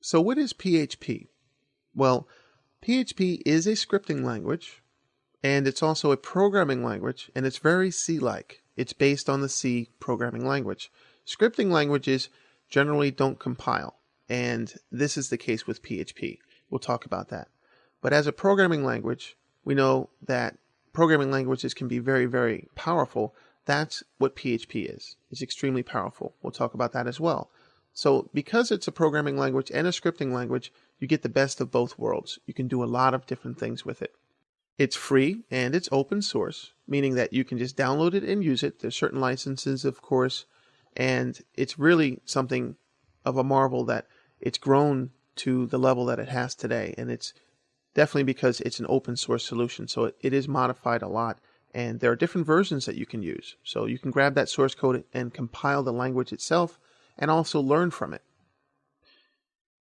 So what is PHP? Well, PHP is a scripting language, and it's also a programming language, and it's very C-like. It's based on the C programming language. Scripting languages generally don't compile, and this is the case with PHP. We'll talk about that. But as a programming language, we know that programming languages can be very, very powerful. That's what PHP is. It's extremely powerful. We'll talk about that as well. So because it's a programming language and a scripting language, you get the best of both worlds. You can do a lot of different things with it. It's free and it's open source, meaning that you can just download it and use it. There's certain licenses, of course, and it's really something of a marvel that it's grown to the level that it has today. And it's definitely because it's an open source solution. So it is modified a lot, and there are different versions that you can use. So you can grab that source code and compile the language itself and also learn from it.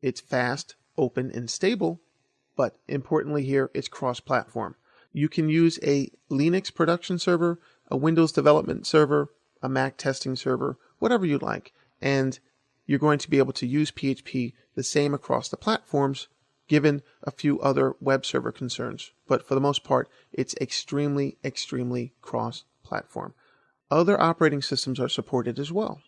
It's fast, open, and stable, but importantly here, it's cross-platform. You can use a Linux production server, a Windows development server, a Mac testing server, whatever you like, and you're going to be able to use PHP the same across the platforms, given a few other web server concerns. But for the most part, it's extremely, extremely cross-platform. Other operating systems are supported as well.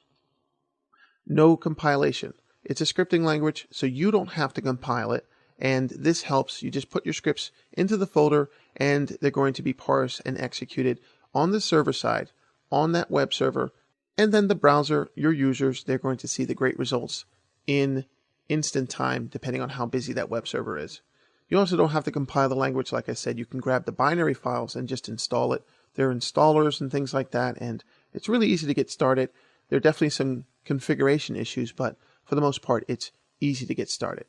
No compilation. It's a scripting language, so you don't have to compile it, and this helps. You just put your scripts into the folder, and they're going to be parsed and executed on the server side, on that web server, and then the browser, your users, they're going to see the great results in instant time, depending on how busy that web server is. You also don't have to compile the language. Like I said, you can grab the binary files and just install it. There are installers and things like that, and it's really easy to get started. There are definitely some configuration issues, but for the most part, it's easy to get started.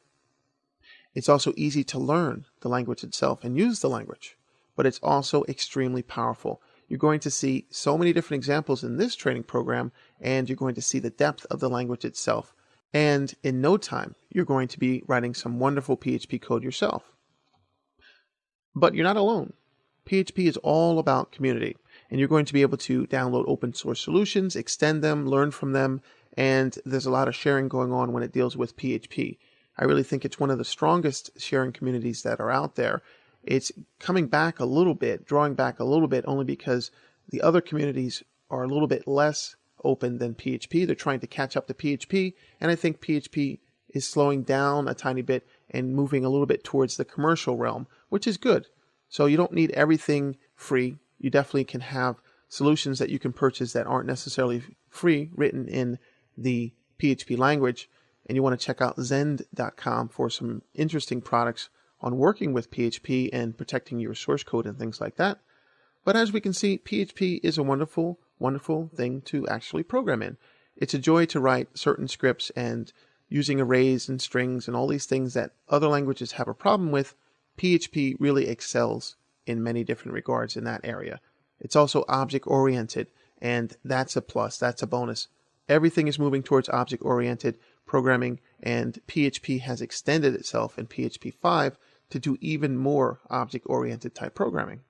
It's also easy to learn the language itself and use the language, but it's also extremely powerful. You're going to see so many different examples in this training program, and you're going to see the depth of the language itself. And in no time, you're going to be writing some wonderful PHP code yourself. But you're not alone. PHP is all about community, and you're going to be able to download open source solutions, extend them, learn from them, and there's a lot of sharing going on when it deals with PHP. I really think it's one of the strongest sharing communities that are out there. It's coming back a little bit, drawing back a little bit, only because the other communities are a little bit less open than PHP. They're trying to catch up to PHP, and I think PHP is slowing down a tiny bit and moving a little bit towards the commercial realm, which is good. So you don't need everything free. You definitely can have solutions that you can purchase that aren't necessarily free, written in the PHP language. And you want to check out Zend.com for some interesting products on working with PHP and protecting your source code and things like that. But as we can see, PHP is a wonderful, wonderful thing to actually program in. It's a joy to write certain scripts, and using arrays and strings and all these things that other languages have a problem with, PHP really excels in many different regards in that area. It's also object-oriented, and that's a plus, that's a bonus. Everything is moving towards object-oriented programming, and PHP has extended itself in PHP 5 to do even more object-oriented type programming.